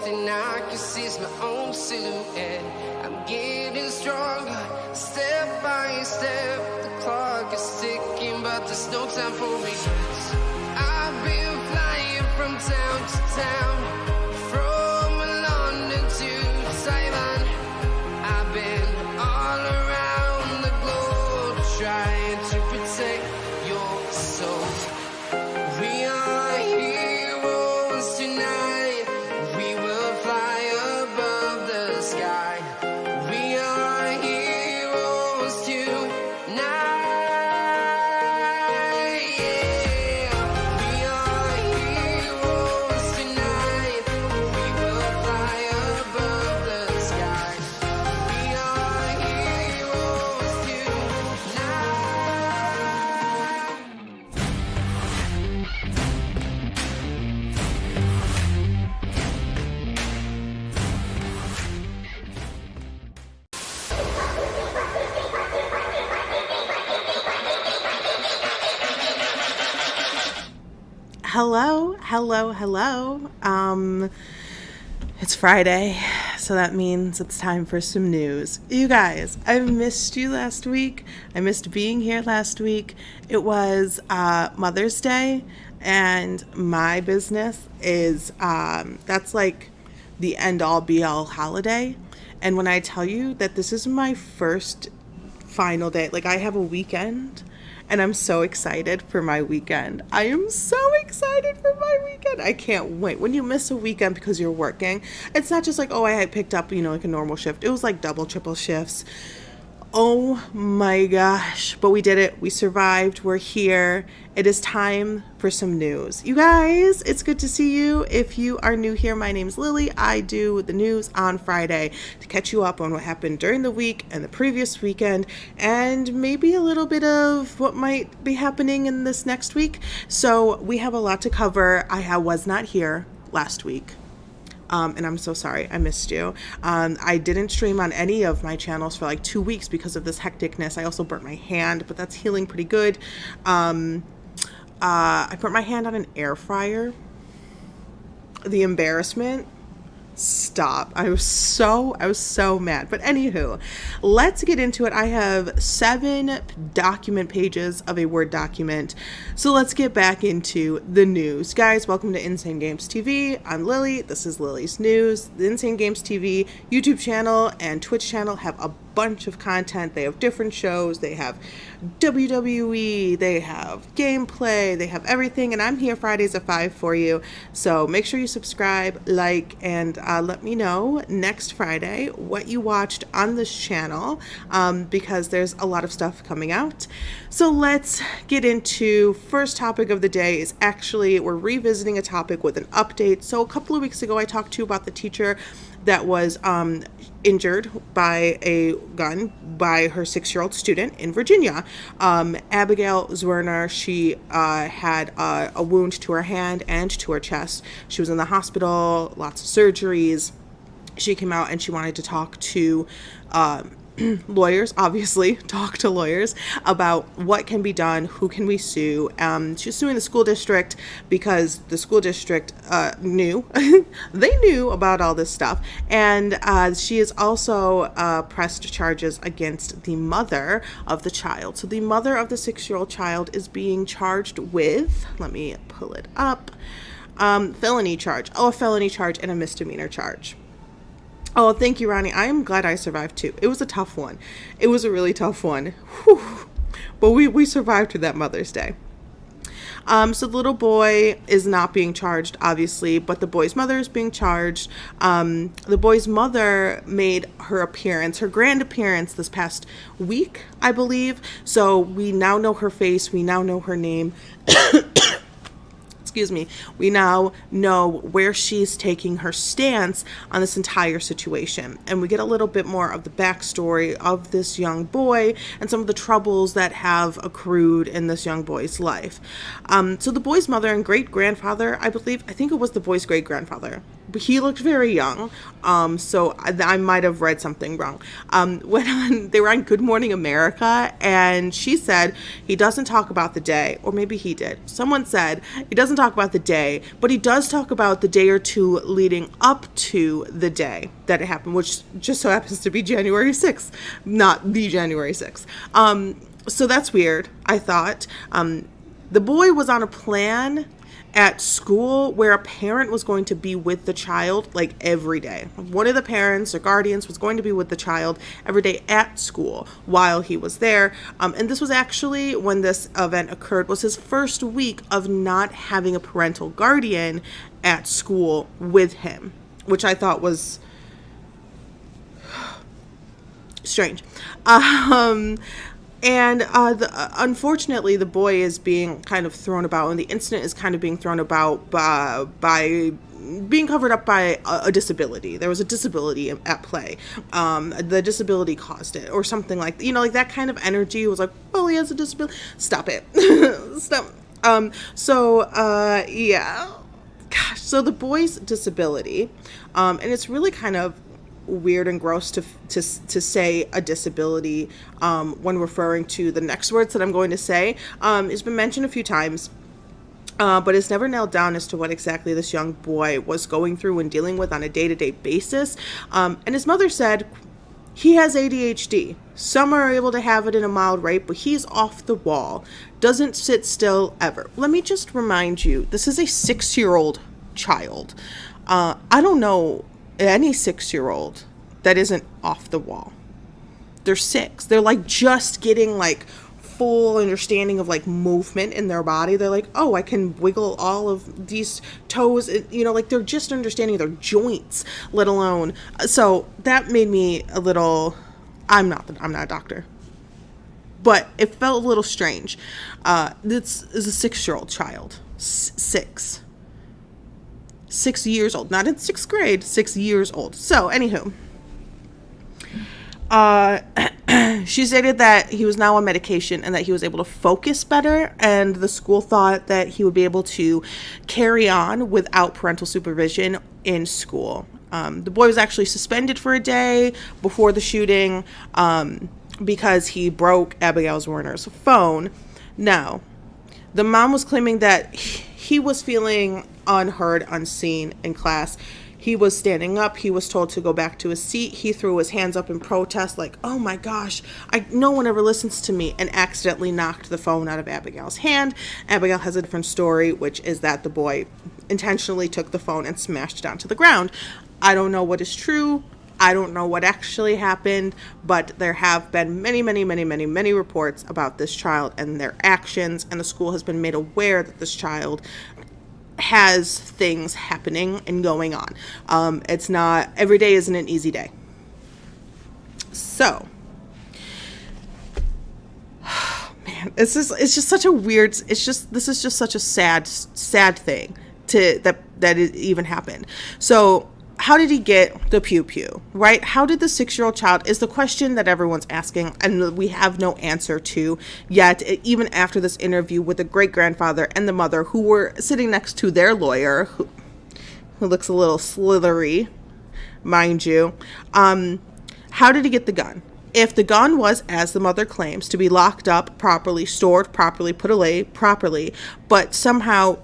and I can see it's my own silhouette. I'm getting stronger, step by step. The clock is ticking, but there's no time for regrets. I've been flying from town to town, from London to Taiwan. I've been all around the globe trying to protect your soul. We are heroes tonight. We will fly above the sky. We are heroes tonight. Yeah. We are heroes tonight. We will fly above the sky. We are heroes tonight. Hello. It's Friday, so that means it's time for some news. You guys, I missed you last week. I missed being here last week. It was Mother's Day, and my business is, that's like the end-all be-all holiday. And when I tell you that this is my first final day, like I have a weekend, and I'm so excited for my weekend. I am so excited for my weekend. I can't wait. When you miss a weekend because you're working, it's not just like, oh, I had picked up, like a normal shift. It was like double, triple shifts. Oh my gosh. But we did it. We survived. We're here. It is time for some news. You guys, it's good to see you. If you are new here, my name's Lily. I do the news on Friday to catch you up on what happened during the week and the previous weekend, and maybe a little bit of what might be happening in this next week. So we have a lot to cover. I was not here last week. And I'm so sorry, I missed you. I didn't stream on any of my channels for like 2 weeks because of this hecticness. I also burnt my hand, but that's healing pretty good. I burnt my hand on an air fryer. The embarrassment. Stop. I was so mad. But anywho, let's get into it. I have 7 document pages of a Word document. So let's get back into the news. Guys, welcome to Insane Games TV. I'm Lily. This is Lily's News. The Insane Games TV YouTube channel and Twitch channel have a bunch of content. They have different shows. They have WWE. They have gameplay. They have everything. And I'm here Fridays at 5 for you. So make sure you subscribe, like, and let me know next Friday what you watched on this channel, because there's a lot of stuff coming out. So let's get into first topic of the day. Is actually we're revisiting a topic with an update. So a couple of weeks ago I talked to you about the teacher that was injured by a gun by her 6-year-old student in Virginia. Abigail Zwerner, she had a wound to her hand and to her chest. She was in the hospital, lots of surgeries. She came out and she wanted to talk to lawyers, obviously, talk to lawyers about what can be done, who can we sue. She's suing the school district because the school district knew, they knew about all this stuff. And she is also pressed charges against the mother of the child. So the mother of the 6-year-old child is being charged with, let me pull it up, felony charge. A felony charge and a misdemeanor charge. Oh, thank you, Ronnie. I am glad I survived too. It was a tough one. It was a really tough one. Whew. But we survived through that Mother's Day. So the little boy is not being charged, obviously, but the boy's mother is being charged. The boy's mother made her appearance, her grand appearance this past week, I believe. So we now know her face. We now know her name. Excuse me, we now know where she's taking her stance on this entire situation. And we get a little bit more of the backstory of this young boy and some of the troubles that have accrued in this young boy's life. So the boy's mother and great-grandfather, I think it was the boy's great-grandfather. he looked very young. So I might have read something wrong. They were on Good Morning America, and she said he doesn't talk about the day, or maybe he did. Someone said he doesn't talk about the day, but he does talk about the day or two leading up to the day that it happened, which just so happens to be January 6th, not the January 6th. So that's weird, I thought. The boy was on a plan at school where a parent was going to be with the child like every day. One of the parents or guardians was going to be with the child every day at school while he was there. And this was actually, when this event occurred, was his first week of not having a parental guardian at school with him, which I thought was strange. Unfortunately, the boy is being kind of thrown about, and the incident is kind of being thrown about by being covered up by a disability. There was a disability at play. The disability caused it, or something like, like that kind of energy. It was like, well, he has a disability. Stop it. Stop. Yeah. Gosh. So the boy's disability, and it's really kind of weird and gross to say a disability when referring to the next words that I'm going to say. It's been mentioned a few times, but it's never nailed down as to what exactly this young boy was going through and dealing with on a day-to-day basis. And his mother said he has ADHD. Some are able to have it in a mild rate, but he's off the wall, doesn't sit still ever. Let me just remind you, this is a 6-year-old child. I don't know any 6-year-old that isn't off the wall. They're 6. They're like just getting like full understanding of like movement in their body. They're like, oh, I can wiggle all of these toes, like they're just understanding their joints, let alone. So that made me a little, I'm not a doctor, but it felt a little strange. This is a 6-year-old child. 6 years old, not in 6th grade, 6 years old. So, anywho, she stated that he was now on medication and that he was able to focus better, and the school thought that he would be able to carry on without parental supervision in school. The boy was actually suspended for a day before the shooting because he broke Abigail Werner's phone. Now, the mom was claiming that he was feeling unheard, unseen in class. He was standing up. He was told to go back to his seat. He threw his hands up in protest like, oh my gosh, no one ever listens to me, and accidentally knocked the phone out of Abigail's hand. Abigail has a different story, which is that the boy intentionally took the phone and smashed it onto the ground. I don't know what is true. I don't know what actually happened, but there have been many, many, many, many, many reports about this child and their actions, and the school has been made aware that this child has things happening and going on. It's not, every day isn't an easy day. So, man, this is such a sad thing that it even happened. So, how did he get the pew-pew, right? How did the 6-year-old child, is the question that everyone's asking, and we have no answer to yet, even after this interview with the great-grandfather and the mother, who were sitting next to their lawyer, who looks a little slithery, mind you. How did he get the gun? If the gun was, as the mother claims, to be locked up properly, stored properly, put away properly, but somehow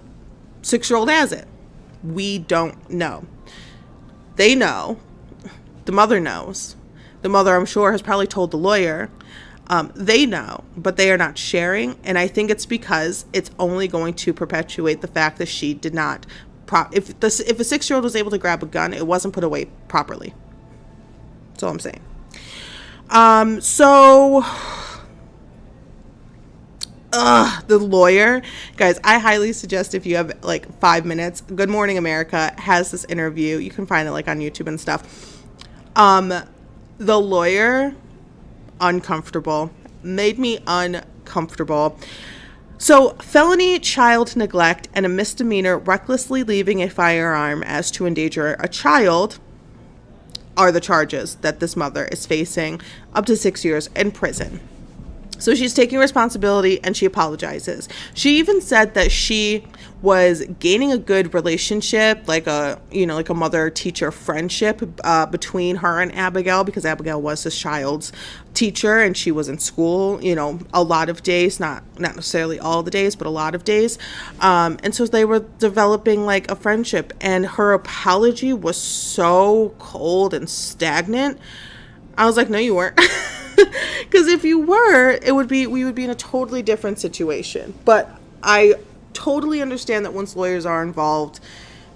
6-year-old has it, we don't know. They know. The mother knows. The mother, I'm sure, has probably told the lawyer. They know, but they are not sharing. And I think it's because it's only going to perpetuate the fact that she did not. If a 6-year-old was able to grab a gun, it wasn't put away properly. That's all I'm saying. The lawyer, guys, I highly suggest, if you have like 5 minutes, Good Morning America has this interview. You can find it like on YouTube and stuff. The lawyer, uncomfortable, made me uncomfortable. So, felony child neglect and a misdemeanor recklessly leaving a firearm as to endanger a child are the charges that this mother is facing, up to 6 years in prison. So she's taking responsibility and she apologizes. She even said that she was gaining a good relationship, like a mother-teacher friendship between her and Abigail, because Abigail was this child's teacher and she was in school, a lot of days, not necessarily all the days, but a lot of days. And so they were developing like a friendship, and her apology was so cold and stagnant. I was like, no, you weren't. Because if you were, we would be in a totally different situation. But I totally understand that once lawyers are involved,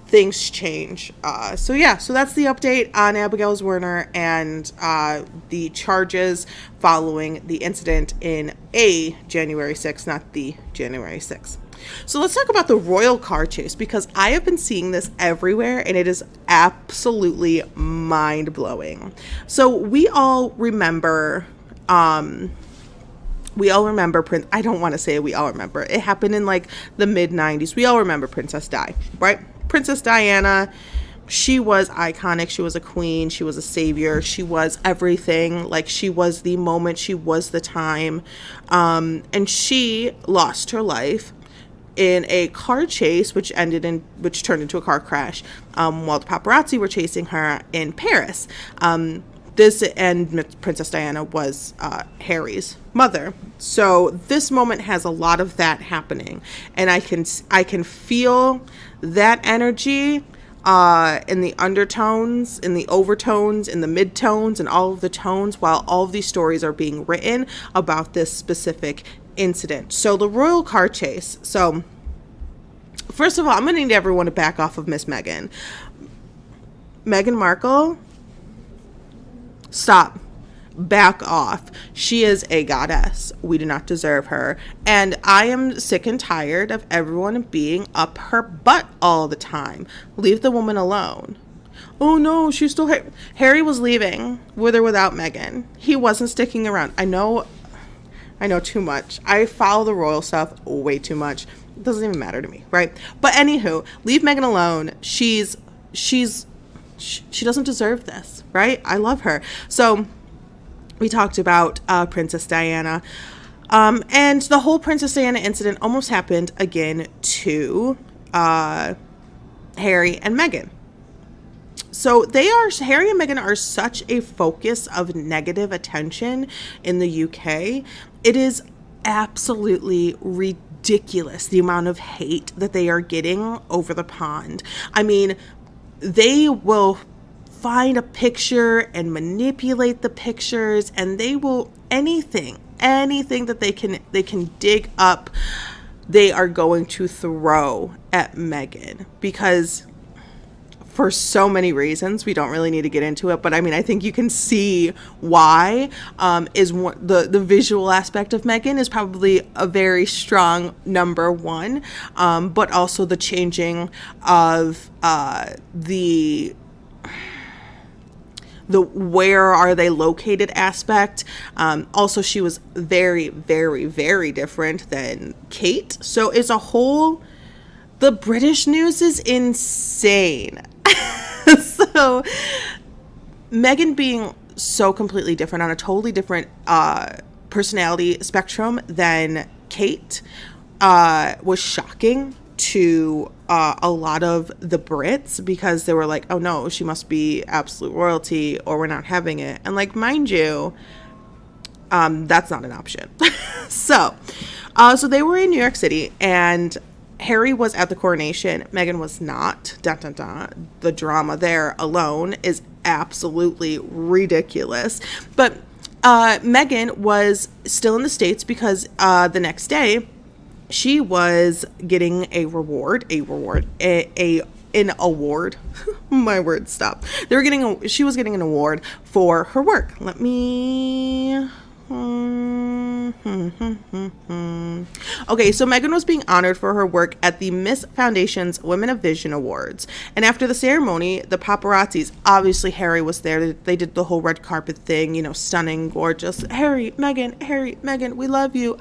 things change. So that's the update on Abigail Werner and the charges following the incident in a January 6th, not the January 6th. So let's talk about the royal car chase, because I have been seeing this everywhere and it is absolutely mind-blowing. So we all remember Prince. I don't want to say we all remember. It happened in like the mid-90s. We all remember Princess Di, right? Princess Diana, she was iconic. She was a queen. She was a savior. She was everything. Like, she was the moment. She was the time. And she lost her life in a car chase, which turned into a car crash, while the paparazzi were chasing her in Paris. Princess Diana was Harry's mother. So this moment has a lot of that happening, and I can feel that energy in the undertones, in the overtones, in the midtones, and all of the tones while all of these stories are being written about this specific incident. So the royal car chase. So first of all, I'm going to need everyone to back off of Miss Meghan. Meghan Markle, stop. Back off. She is a goddess. We do not deserve her. And I am sick and tired of everyone being up her butt all the time. Leave the woman alone. Oh no, she's still here. Harry was leaving with or without Meghan. He wasn't sticking around. I know too much. I follow the royal stuff way too much. It doesn't even matter to me, right? But anywho, leave Meghan alone. She doesn't deserve this, right? I love her. So we talked about Princess Diana. And the whole Princess Diana incident almost happened again to Harry and Meghan. So Harry and Meghan are such a focus of negative attention in the UK. It is absolutely ridiculous the amount of hate that they are getting over the pond. I mean, they will find a picture and manipulate the pictures, and they will anything that they can dig up, they are going to throw at Meghan, because for so many reasons, we don't really need to get into it, but I mean, I think you can see why. The visual aspect of Meghan is probably a very strong number one, but also the changing of the where are they located aspect. Also, she was very, very, very different than Kate. So it's a whole, the British news is insane. So Meghan being so completely different, on a totally different personality spectrum than Kate, was shocking to a lot of the Brits, because they were like, oh no, she must be absolute royalty or we're not having it. And like, mind you, that's not an option. So they were in New York City, and Harry was at the coronation. Meghan was not. Dun, dun, dun. The drama there alone is absolutely ridiculous. But Meghan was still in the States, because the next day she was getting an award. My words stop. She was getting an award for her work. Let me. Okay, so Meghan was being honored for her work at the Miss Foundation's Women of Vision Awards. And after the ceremony, the paparazzis, obviously Harry was there. They did the whole red carpet thing, stunning, gorgeous. Harry, Meghan, we love you.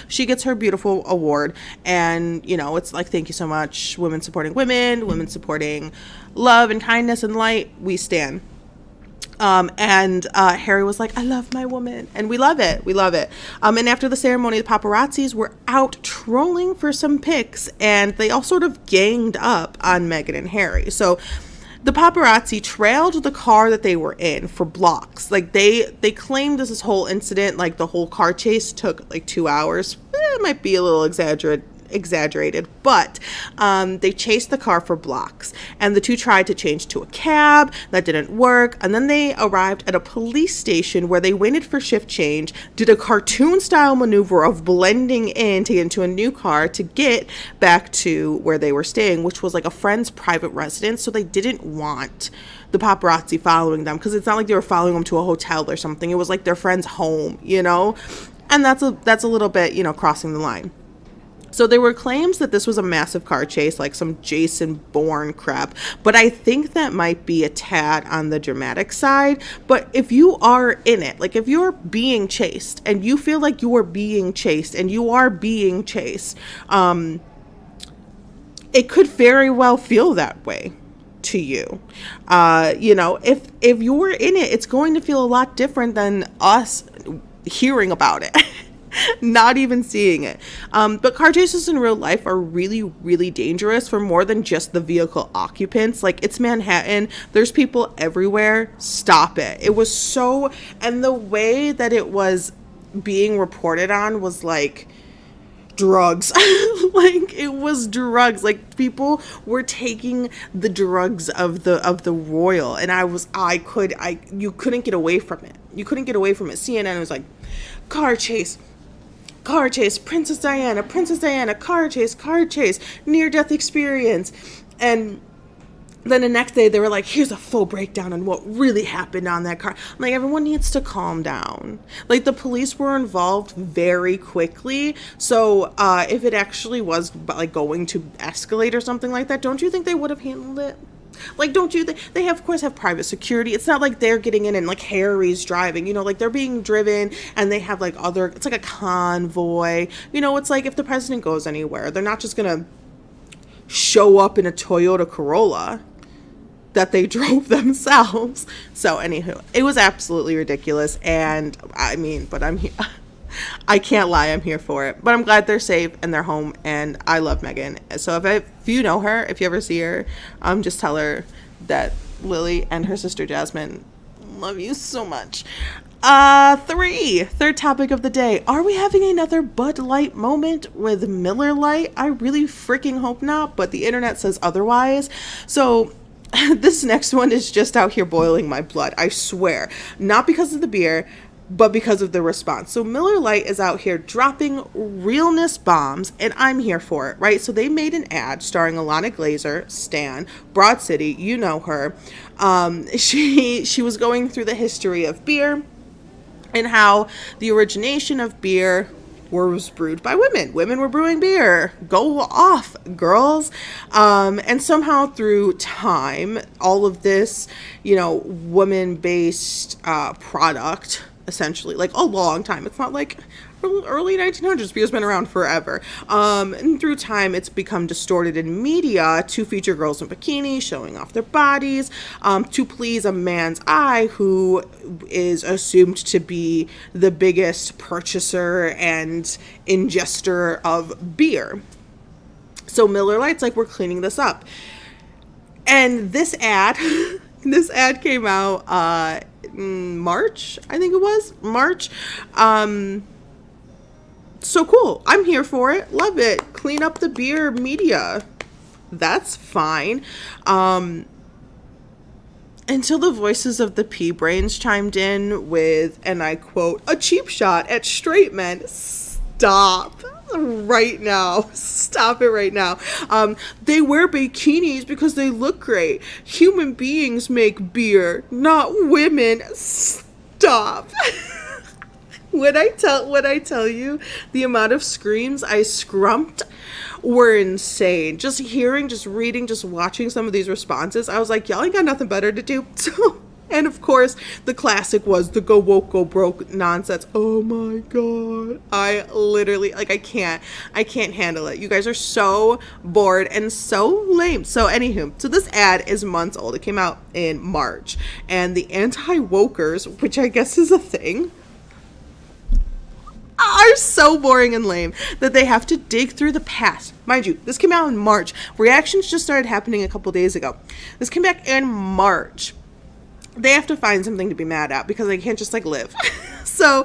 She gets her beautiful award. And, it's like, thank you so much. Women supporting women, women supporting love and kindness and light. We stand. And Harry was like, I love my woman. And we love it. We love it. And after the ceremony, the paparazzis were out trolling for some pics, and they all sort of ganged up on Meghan and Harry. So the paparazzi trailed the car that they were in for blocks. Like, they claimed this whole incident, like the whole car chase took like 2 hours. It might be a little exaggerated, but they chased the car for blocks, and the two tried to change to a cab. That didn't work, and then they arrived at a police station where they waited for shift change, did a cartoon style maneuver of blending in to get into a new car to get back to where they were staying, which was like a friend's private residence. So they didn't want the paparazzi following them, because it's not like they were following them to a hotel or something. It was like their friend's home, you know, and that's a little bit, you know, crossing the line. So there were claims that this was a massive car chase, like some Jason Bourne crap. But I think that might be a tad on the dramatic side. But if you are in it, like if you're being chased and you feel like you are being chased and you are being chased, it could very well feel that way to you. You know, if you're in it, it's going to feel a lot different than us hearing about it. Not even seeing it. But car chases in real life are really, really dangerous for more than just the vehicle occupants. Like, it's Manhattan. There's people everywhere. Stop it. It was so... And the way that it was being reported on was like drugs. Like, it was drugs. Like, people were taking the drugs of the royal. And you couldn't get away from it. You couldn't get away from it. CNN was like, car chase, Princess Diana, car chase, near-death experience. And then the next day they were like, here's a full breakdown on what really happened on that car. I'm like, everyone needs to calm down. Like, the police were involved very quickly. So if it actually was like going to escalate or something like that, don't you think they would have handled it? Like, don't you think they of course have private security? It's not like they're getting in and like Harry's driving, you know, like they're being driven and they have like it's like a convoy, you know. It's like if the president goes anywhere, they're not just gonna show up in a Toyota Corolla that they drove themselves. So anywho, it was absolutely ridiculous. And I mean, but I'm here. I can't lie, I'm here for it. But I'm glad they're safe and they're home, and I love Meghan. So if you know her, if you ever see her, just tell her that Lily and her sister Jasmine love you so much. Third topic of the day. Are we having another Bud Light moment with Miller Lite? I really freaking hope not, but the internet says otherwise. So this next one is just out here boiling my blood, I swear. Not because of the beer, but because of the response. So Miller Lite is out here dropping realness bombs, and I'm here for it, right? So they made an ad starring Alana Glazer, Stan, Broad City, you know her. She was going through the history of beer and how the origination of beer was brewed by women. Women were brewing beer. Go off, girls. And somehow through time, all of this, you know, woman-based product, essentially, like a long time. It's not like early 1900s. Beer's been around forever. And through time, it's become distorted in media to feature girls in bikinis showing off their bodies, to please a man's eye who is assumed to be the biggest purchaser and ingester of beer. So Miller Lite's like, we're cleaning this up. And this ad, came out March, I think it was March. So cool. I'm here for it. Love it. Clean up the beer media. That's fine. Until the voices of the pea brains chimed in with, and I quote, a cheap shot at straight men. Stop right now. Stop it right now. They wear bikinis because they look great. Human beings make beer, not women. Stop. When I tell you the amount of screams I scrumped were insane. Just hearing, just reading, just watching some of these responses, I was like, y'all ain't got nothing better to do. So And of course, the classic was the go woke, go broke nonsense. Oh my God. I literally, like, I can't handle it. You guys are so bored and so lame. So anywho, so this ad is months old. It came out in March. And the anti-wokers, which I guess is a thing, are so boring and lame that they have to dig through the past. Mind you, this came out in March. Reactions just started happening a couple days ago. This came back in March. They have to find something to be mad at because they can't just like live. So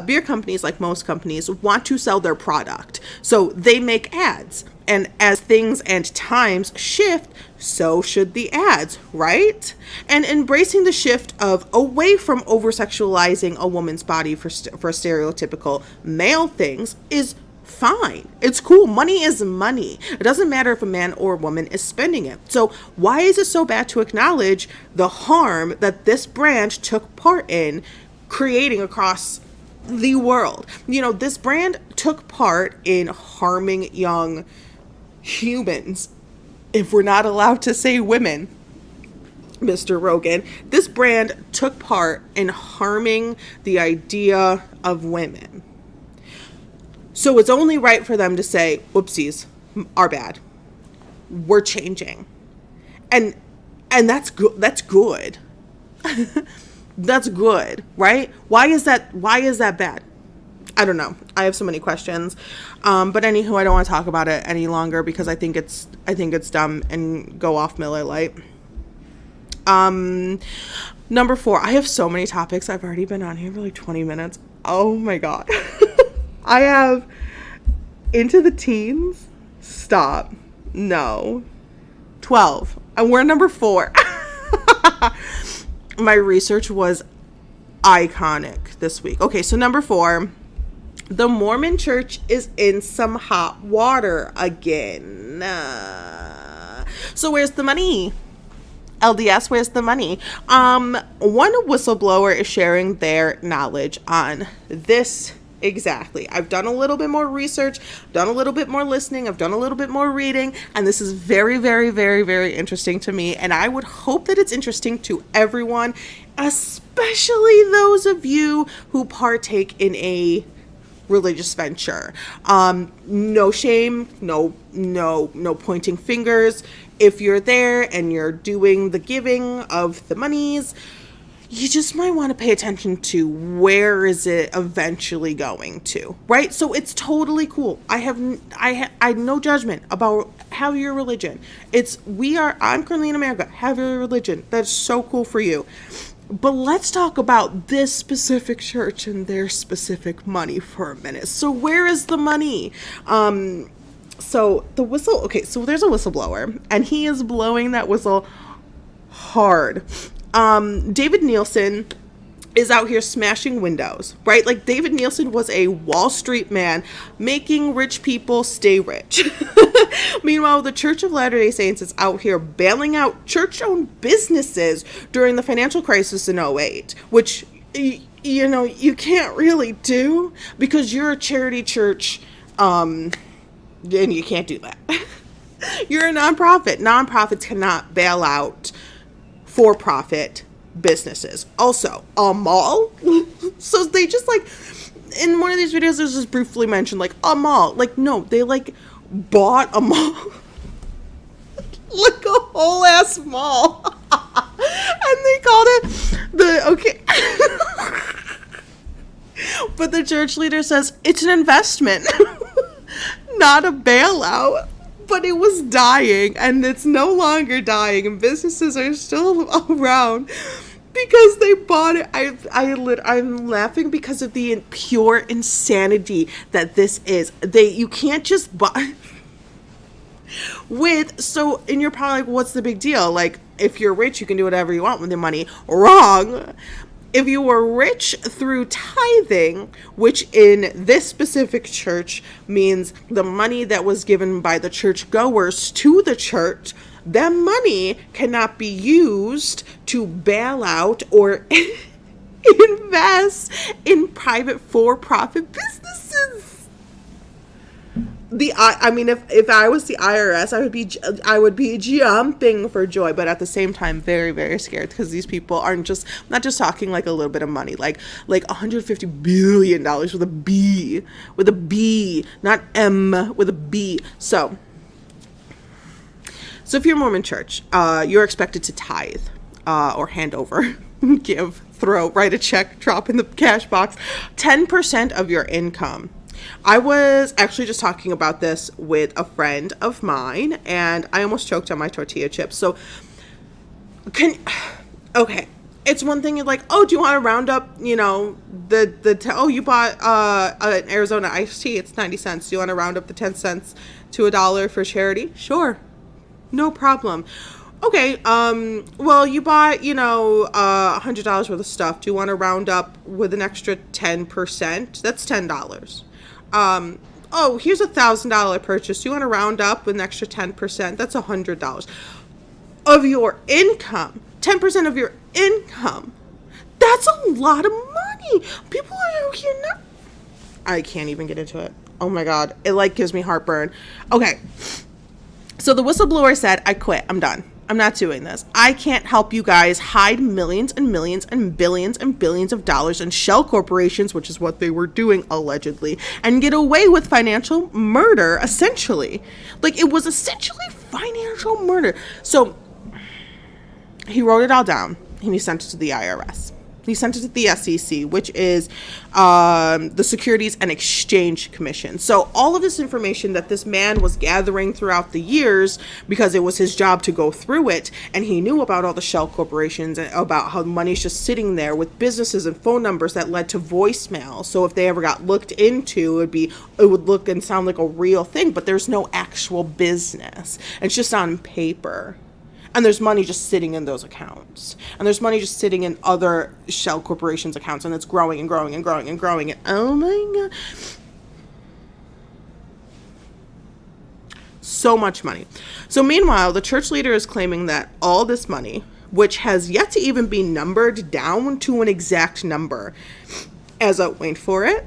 beer companies, like most companies, want to sell their product. So they make ads. And as things and times shift, so should the ads, right? And embracing the shift of away from over-sexualizing a woman's body for stereotypical male things is fine. It's cool. Money is money. It doesn't matter if a man or a woman is spending it. So why is it so bad to acknowledge the harm that this brand took part in creating across the world? You know, this brand took part in harming young humans, if we're not allowed to say women, Mr. Rogan. This brand took part in harming the idea of women. So it's only right for them to say, whoopsies, our bad. We're changing. And that's good. That's good. That's good, right? Why is that bad? I don't know. I have so many questions. But anywho, I don't want to talk about it any longer because I think it's dumb and go off Miller Lite. Number 4, I have so many topics. I've already been on here for like 20 minutes. Oh my God. I have into the teens. Stop. No. 12. And we're number 4. My research was iconic this week. Okay, so number 4. The Mormon Church is in some hot water again. So where's the money? LDS, where's the money? One whistleblower is sharing their knowledge on this exactly. I've done a little bit more research, done a little bit more listening, I've done a little bit more reading, and this is very, very, very, very interesting to me, and I would hope that it's interesting to everyone, especially those of you who partake in a religious venture. No shame, no pointing fingers. If you're there and you're doing the giving of the monies, you just might want to pay attention to where is it eventually going to, right? So it's totally cool. I have no judgment about have your religion. I'm currently in America. Have your religion. That's so cool for you. But let's talk about this specific church and their specific money for a minute. So where is the money? So there's a whistleblower and he is blowing that whistle hard. David Nielsen is out here smashing windows, right? Like David Nielsen was a Wall Street man making rich people stay rich. Meanwhile, the Church of Latter-day Saints is out here bailing out church-owned businesses during the financial crisis in 2008, which, you can't really do because you're a charity church, and you can't do that. You're a nonprofit. Nonprofits cannot bail out for-profit businesses. Also, a mall. So they just in one of these videos, there's just briefly mentioned a mall. No, they bought a mall. A whole ass mall. And they called it okay. But the church leader says it's an investment, not a bailout. But it was dying, and it's no longer dying, and businesses are still around because they bought it. I'm laughing because of the pure insanity that this is. You can't just buy and you're probably like, what's the big deal? If you're rich, you can do whatever you want with your money. Wrong. If you were rich through tithing, which in this specific church means the money that was given by the church goers to the church, that money cannot be used to bail out or invest in private for-profit businesses. I mean, if I was the IRS, I would be jumping for joy, but at the same time, very, very scared, because these people aren't not just talking like a little bit of money, like $150 billion with a B, not M, with a B. So if you're a Mormon church, you're expected to tithe, or hand over, give, throw, write a check, drop in the cash box, 10% of your income. I was actually just talking about this with a friend of mine, and I almost choked on my tortilla chips. So, okay, it's one thing you're like, oh, do you want to round up, you bought an Arizona iced tea, it's 90 cents. Do you want to round up the 10 cents to $1 for charity? Sure, no problem. Okay, well, you bought, $100 worth of stuff. Do you want to round up with an extra 10%? That's $10. Oh, here's $1,000 purchase. Do you want to round up with an extra 10%? That's $100 of your income. 10% of your income. That's a lot of money. People are out here not. I can't even get into it. Oh my God. It gives me heartburn. Okay. So the whistleblower said, I quit. I'm done. I'm not doing this. I can't help you guys hide millions and millions and billions of dollars in shell corporations, which is what they were doing allegedly, and get away with financial murder, essentially. It was essentially financial murder. So he wrote it all down and he sent it to the IRS. He sent it to the SEC, which is the Securities and Exchange Commission. So all of this information that this man was gathering throughout the years, because it was his job to go through it, and he knew about all the shell corporations and about how money's just sitting there with businesses and phone numbers that led to voicemail. So if they ever got looked into, it would look and sound like a real thing, but there's no actual business. It's just on paper. And there's money just sitting in those accounts. And there's money just sitting in other shell corporations' accounts. And it's growing and growing and growing and growing. And oh my God. So much money. So meanwhile, the church leader is claiming that all this money, which has yet to even be numbered down to an exact number, as a, wait for it,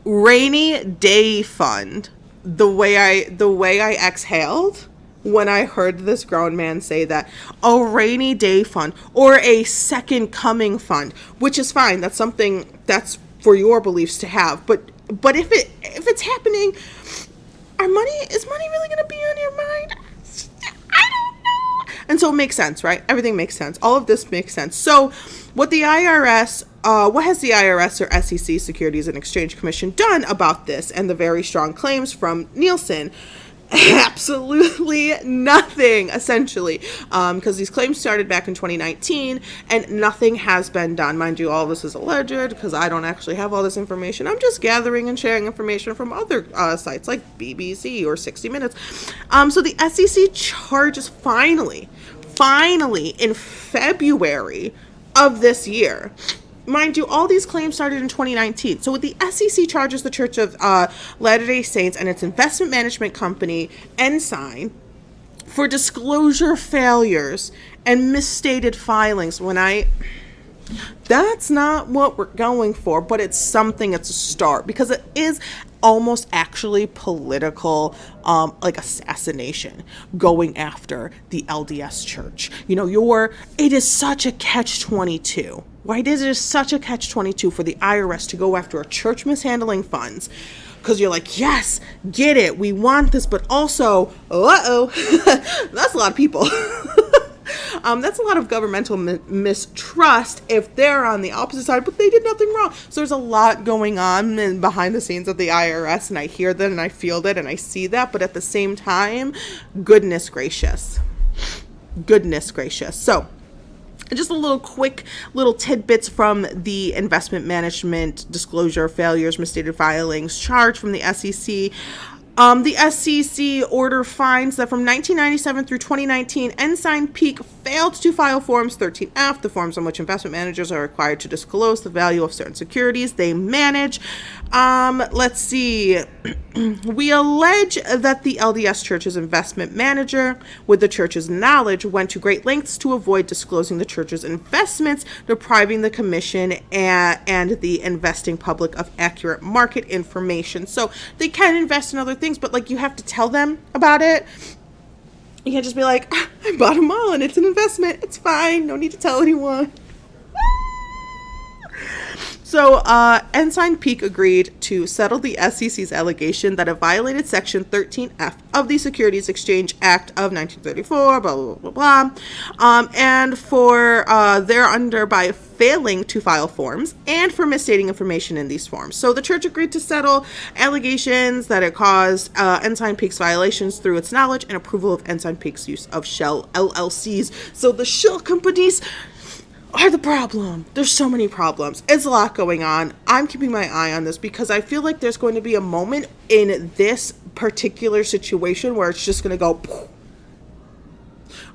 rainy day fund. The way I exhaled when I heard this grown man say that, a rainy day fund or a second coming fund, which is fine. That's something that's for your beliefs to have. But if it's happening, is money really going to be on your mind? I don't know. And so it makes sense, right? Everything makes sense. All of this makes sense. So what has the IRS or SEC, Securities and Exchange Commission, done about this and the very strong claims from Nielsen? Absolutely nothing, essentially, because these claims started back in 2019 and nothing has been done. Mind you, all this is alleged because I don't actually have all this information. I'm just gathering and sharing information from other sites like BBC or 60 Minutes. So the SEC charges finally in February of this year. Mind you, all these claims started in 2019. So the SEC charges the Church of Latter-day Saints and its investment management company, Ensign, for disclosure failures and misstated filings. That's not what we're going for, but it's something, it's a start, because it is almost actually political, assassination, going after the LDS church. It is such a catch-22. Right? It is such a catch-22 for the IRS to go after a church mishandling funds, because you're like, yes, get it, we want this, but also, that's a lot of people. That's a lot of governmental mistrust if they're on the opposite side, but they did nothing wrong. So there's a lot going on behind the scenes of the IRS, and I hear that and I feel that and I see that, but at the same time, goodness gracious. So just a little quick little tidbits from the investment management disclosure failures, misstated filings charge from the SEC. The SEC order finds that from 1997 through 2019, Ensign Peak failed to file Forms 13F, the forms on which investment managers are required to disclose the value of certain securities they manage. Let's see. We allege that the LDS Church's investment manager, with the church's knowledge, went to great lengths to avoid disclosing the church's investments, depriving the commission and the investing public of accurate market information. So they can invest in other things, things, but like you have to tell them about it. You can't just be like, I bought them all and it's an investment. It's fine. No need to tell anyone. So, Ensign Peak agreed to settle the SEC's allegation that it violated Section 13F of the Securities Exchange Act of 1934, blah, blah, blah, blah, and for thereunder by failing to file forms and for misstating information in these forms. So the church agreed to settle allegations that it caused Ensign Peak's violations through its knowledge and approval of Ensign Peak's use of shell LLCs. So the shell companies are the problem. There's so many problems. It's a lot going on. I'm keeping my eye on this because I feel like there's going to be a moment in this particular situation where it's just going to go,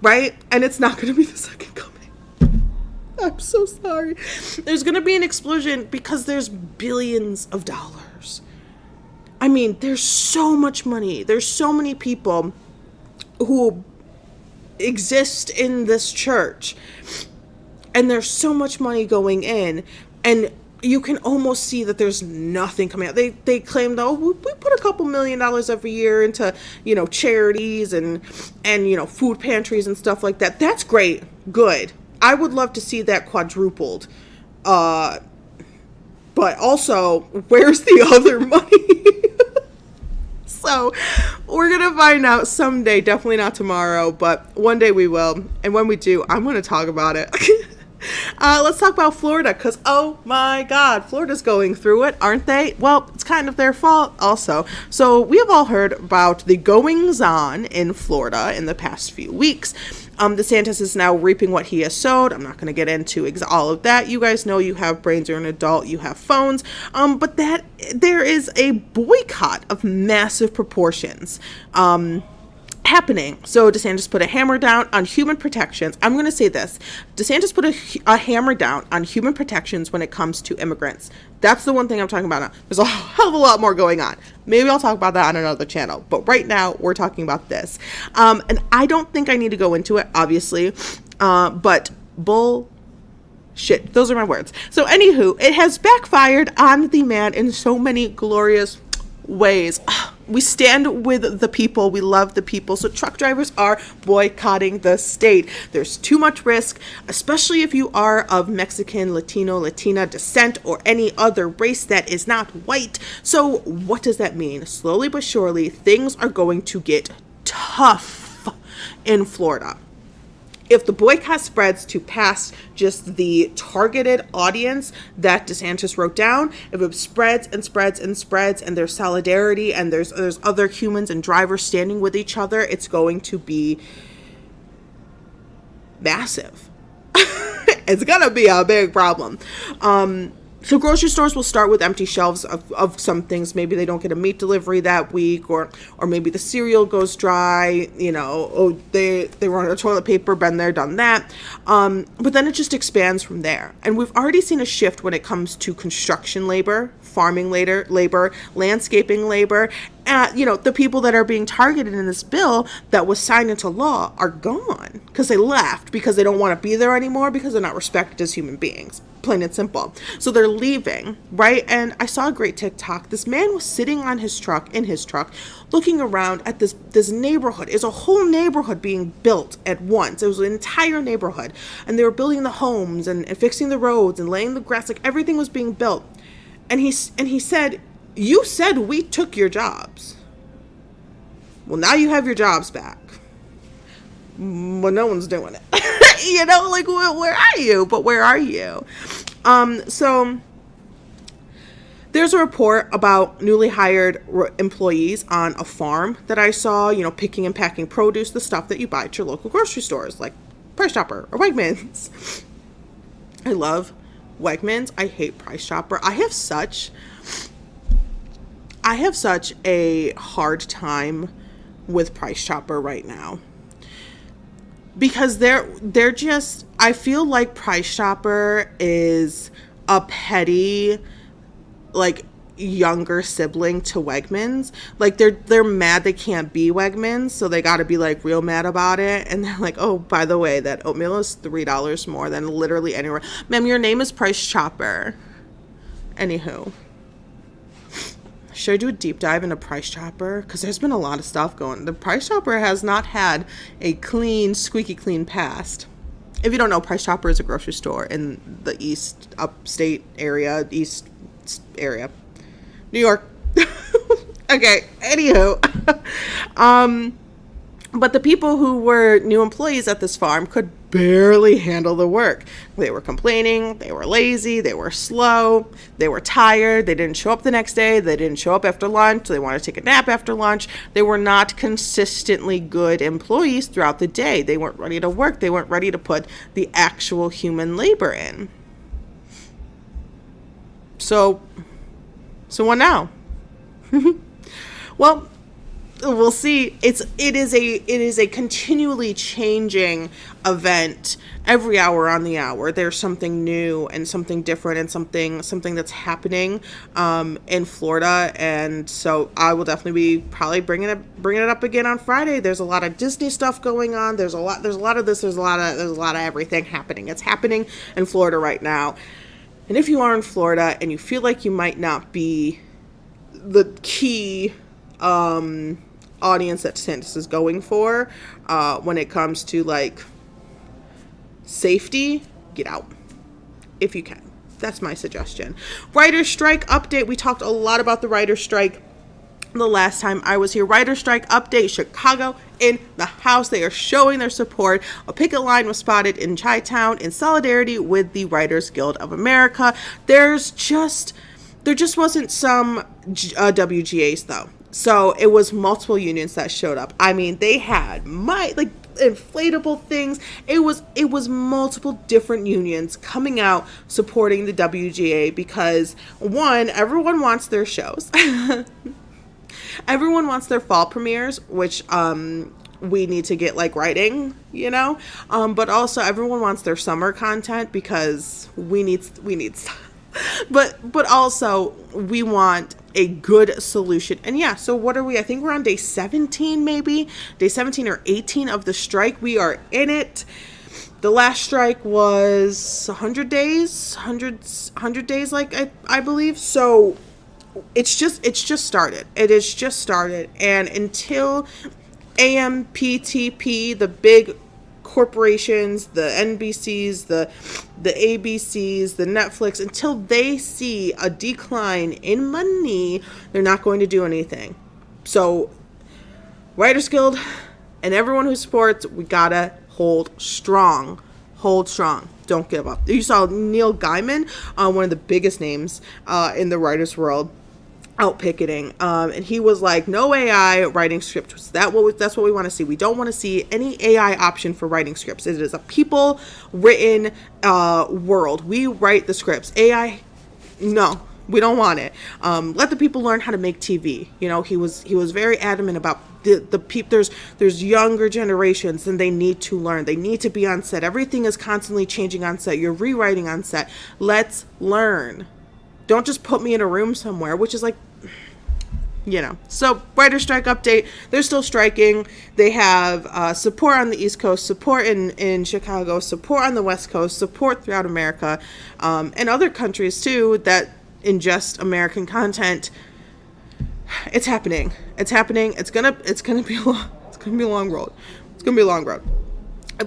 right? And it's not going to be the second coming. I'm so sorry. There's going to be an explosion because there's billions of dollars. I mean, there's so much money. There's so many people who exist in this church. And there's so much money going in, and you can almost see that there's nothing coming out. They claim, though, we put a couple $1 million every year into, charities and food pantries and stuff like that. That's great. Good. I would love to see that quadrupled. But also, where's the other money? So we're going to find out someday, definitely not tomorrow, but one day we will. And when we do, I'm going to talk about it. Let's talk about Florida, because, oh my God, Florida's going through it, aren't they? Well, it's kind of their fault also. So we have all heard about the goings-on in Florida in the past few weeks. DeSantis is now reaping what he has sowed. I'm not going to get into all of that. You guys know you have brains, you're an adult, you have phones. But that there is a boycott of massive proportions happening. So DeSantis put a hammer down on human protections. I'm going to say this. DeSantis put a hammer down on human protections when it comes to immigrants. That's the one thing I'm talking about now. There's a hell of a lot more going on. Maybe I'll talk about that on another channel. But right now, we're talking about this. And I don't think I need to go into it, obviously. But bullshit. Those are my words. So anywho, it has backfired on the man in so many glorious ways. We stand with the people. We love the people. So truck drivers are boycotting the state. There's too much risk, especially if you are of Mexican, Latino, Latina descent, or any other race that is not white. So what does that mean? Slowly but surely, things are going to get tough in Florida. If the boycott spreads to past just the targeted audience that DeSantis wrote down, if it spreads and spreads and spreads, and there's solidarity and there's other humans and drivers standing with each other, it's going to be massive. It's gonna be a big problem. So grocery stores will start with empty shelves of some things. Maybe they don't get a meat delivery that week, or maybe the cereal goes dry, they run out of toilet paper, been there, done that. But then it just expands from there. And we've already seen a shift when it comes to construction labor, farming labor, landscaping labor. The people that are being targeted in this bill that was signed into law are gone because they left, because they don't want to be there anymore, because they're not respected as human beings. Plain and simple. So they're leaving, right? And I saw a great TikTok. This man was sitting in his truck, looking around at this neighborhood. It's a whole neighborhood being built at once. It was an entire neighborhood. And they were building the homes and fixing the roads and laying the grass. Like, everything was being built. And he said, "You said we took your jobs. Well, now you have your jobs back. Well, no one's doing it." Where are you? But where are you? So there's a report about newly hired employees on a farm that I saw, picking and packing produce, the stuff that you buy at your local grocery stores, like Price Chopper or Wegmans. I love Wegmans. I hate Price Chopper. I have such a hard time with Price Chopper right now. Because they're just, I feel like Price Chopper is a petty, younger sibling to Wegmans. They're mad they can't be Wegmans, so they got to be real mad about it. And they're like, "Oh, by the way, that oatmeal is $3 more than literally anywhere. Ma'am, your name is Price Chopper." Anywho, should I do a deep dive into Price Chopper? Because there's been a lot of stuff going. The Price Chopper has not had a clean, squeaky clean past. If you don't know, Price Chopper is a grocery store in the east upstate area, east area, New York. Okay, anywho. But the people who were new employees at this farm could barely handle the work. They were complaining, they were lazy, they were slow, they were tired, they didn't show up the next day, they didn't show up after lunch, they wanted to take a nap after lunch. They were not consistently good employees throughout the day. They weren't ready to work, they weren't ready to put the actual human labor in. So what now? Well, we'll see. It is a continually changing event. Every hour on the hour, there's something new and something different and something that's happening in Florida. And so I will definitely be probably bringing it up again on Friday. There's a lot of Disney stuff going on. There's a lot of this. There's a lot of everything happening. It's happening in Florida right now. And if you are in Florida and you feel like you might not be the key audience that DeSantis is going for when it comes to like safety, get out if you can. That's my suggestion. Writer's strike update. We talked a lot about the writer's strike the last time I was here. Writer's strike update. Chicago in the house. They are showing their support. A picket line was spotted in Chi-Town in solidarity with the Writers Guild of America. There just wasn't some WGAs though. So it was multiple unions that showed up. I mean, they had inflatable things. It was multiple different unions coming out supporting the WGA because one, everyone wants their shows. Everyone wants their fall premieres, which we need to get like writing, but also everyone wants their summer content because we need stuff. But also we want a good solution. And yeah, so what are we? I think we're on day 17, maybe day 17 or 18 of the strike. We are in it. The last strike was 100 days, 100 days, like I believe. So it's just started. It is just started. And until AMPTP, the big corporations, the NBCs, the ABCs, the Netflix, until they see a decline in money, they're not going to do anything. So Writers Guild and everyone who supports, we gotta hold strong. Don't give up. You saw Neil Gaiman, one of the biggest names in the writers world, out picketing, and he was like, no AI writing scripts. That's what we want to see. We don't want to see any AI option for writing scripts. It is a people written world. We write the scripts. AI, no, we don't want it. Let the people learn how to make TV. He was very adamant about the people. There's younger generations and they need to learn. They need to be on set. Everything is constantly changing on set. You're rewriting on set. Let's learn. Don't just put me in a room somewhere, which is like, So writer strike update. They're still striking. They have support on the East Coast, support in Chicago, support on the West Coast, support throughout America, and other countries too that ingest American content. It's happening. It's happening. It's gonna be a long road. It's gonna be a long road.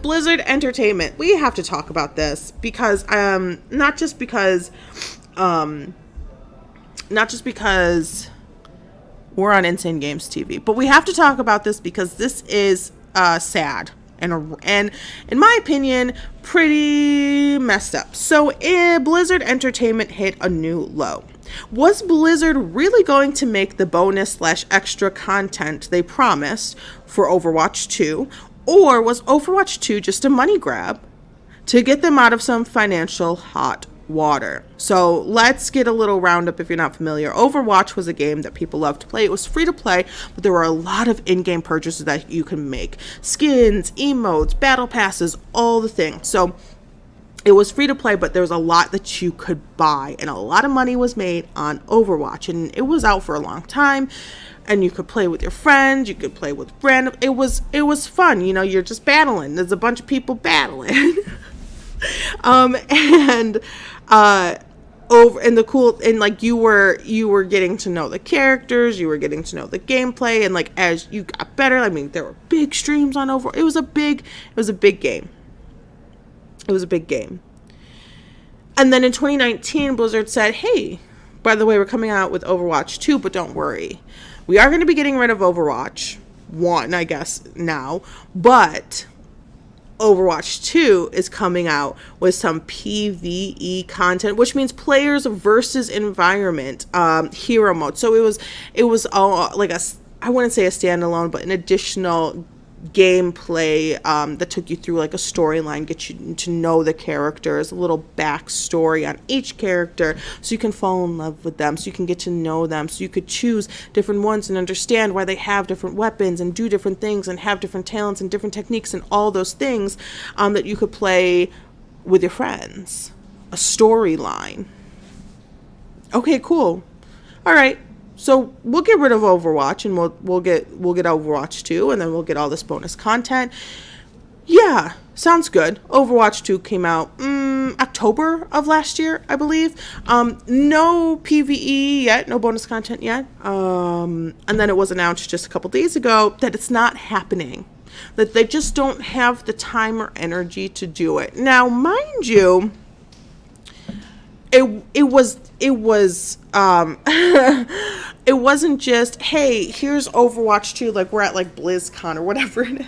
Blizzard Entertainment. We have to talk about this because not just because we're on Insane Games TV, but we have to talk about this because this is sad and in my opinion pretty messed up. So Blizzard Entertainment hit a new low. Was Blizzard really going to make the bonus/extra content they promised for Overwatch 2, or was Overwatch 2 just a money grab to get them out of some financial hot water? So let's get a little roundup if you're not familiar. Overwatch was a game that people loved to play. It was free to play, but there were a lot of in-game purchases that you can make. Skins, emotes, battle passes, all the things. So it was free to play, but there was a lot that you could buy, and a lot of money was made on Overwatch, and it was out for a long time. And you could play with your friends, you could play with random. It was fun. You're just battling. There's a bunch of people battling. over, and the cool, and like you were getting to know the characters, you were getting to know the gameplay, and like as you got better, I mean, there were big streams on Overwatch. It was a big game. It was a big game. And then in 2019, Blizzard said, hey, by the way, we're coming out with Overwatch 2, but don't worry. We are going to be getting rid of Overwatch 1, I guess, now. But Overwatch 2 is coming out with some PvE content, which means players versus environment, hero mode. So it was all like I wouldn't say a standalone, but an additional gameplay that took you through like a storyline, get you to know the characters, a little backstory on each character, so you can fall in love with them, so you can get to know them, so you could choose different ones and understand why they have different weapons and do different things and have different talents and different techniques and all those things that you could play with your friends. A storyline. Okay, cool. All right. So we'll get rid of Overwatch, and we'll get Overwatch 2, and then we'll get all this bonus content. Yeah, sounds good. Overwatch 2 came out October of last year, I believe. No PvE yet, no bonus content yet. And then it was announced just a couple days ago that it's not happening, that they just don't have the time or energy to do it. Now, mind you, it was it wasn't just, hey, here's Overwatch 2, like we're at like BlizzCon or whatever it is.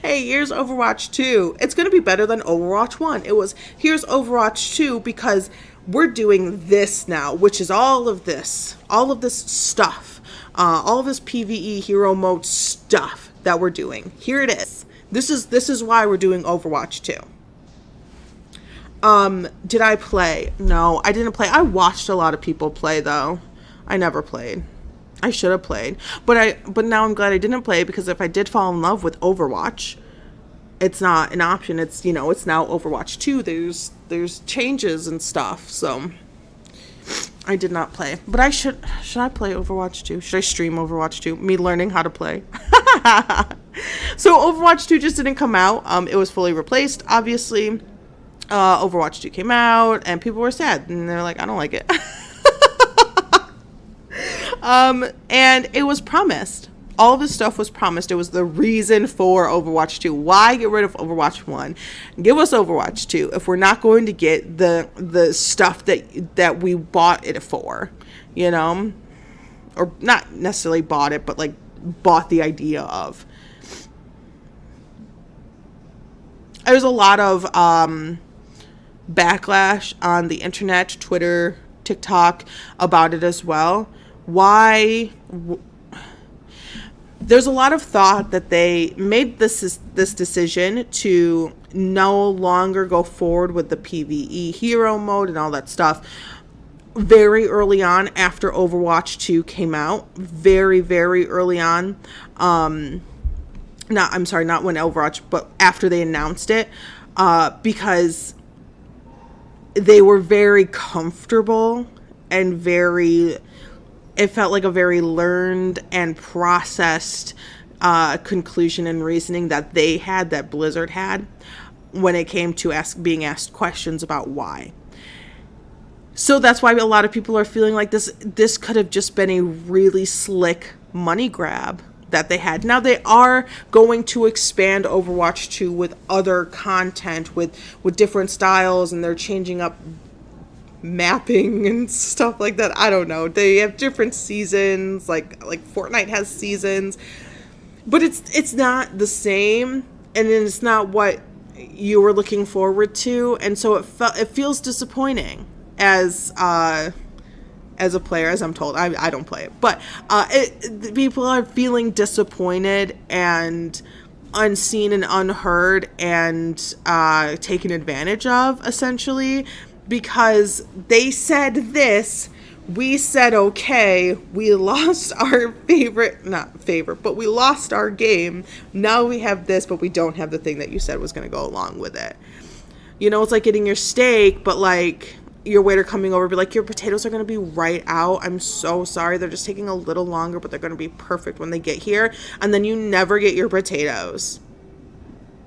Hey, here's Overwatch 2. It's going to be better than Overwatch 1. It was, here's Overwatch 2 because we're doing this now, which is all of this stuff, all of this PvE hero mode stuff that we're doing. Here it is. This is why we're doing Overwatch 2. Did I play? No, I didn't play. I watched a lot of people play though. I never played. I should have played. But now I'm glad I didn't play, because if I did fall in love with Overwatch, it's not an option. It's, it's now Overwatch 2. There's changes and stuff. So I did not play. But I should I play Overwatch 2? Should I stream Overwatch 2? Me learning how to play. So Overwatch 2 just didn't come out. It was fully replaced, obviously. Overwatch 2 came out, and people were sad, and they're like, I don't like it. And it was promised. All of this stuff was promised. It was the reason for Overwatch 2. Why get rid of Overwatch 1? Give us Overwatch 2 if we're not going to get the stuff that we bought it for, or not necessarily bought it, but like bought the idea of. There's a lot of backlash on the internet, Twitter, TikTok about it as well. Why? There's a lot of thought that they made this decision to no longer go forward with the PvE hero mode and all that stuff very early on after Overwatch 2 came out. Very, very early on. Not when Overwatch, but after they announced it, because they were very comfortable and it felt like a very learned and processed conclusion and reasoning that they had, that Blizzard had, when it came to being asked questions about why. So that's why a lot of people are feeling like this could have just been a really slick money grab that they had. Now they are going to expand Overwatch 2 with other content, with different styles, and they're changing up mapping and stuff like that. I don't know. They have different seasons, like Fortnite has seasons, but it's not the same, and it's not what you were looking forward to, and so it feels disappointing as a player, as I'm told. I don't play it, but people are feeling disappointed and unseen and unheard and taken advantage of, essentially, because they said this, we said okay, we lost our but we lost our game, now we have this, but we don't have the thing that you said was going to go along with it. It's like getting your steak, but like your waiter coming over, be like, your potatoes are going to be right out, I'm so sorry, they're just taking a little longer, but they're going to be perfect when they get here, and then you never get your potatoes.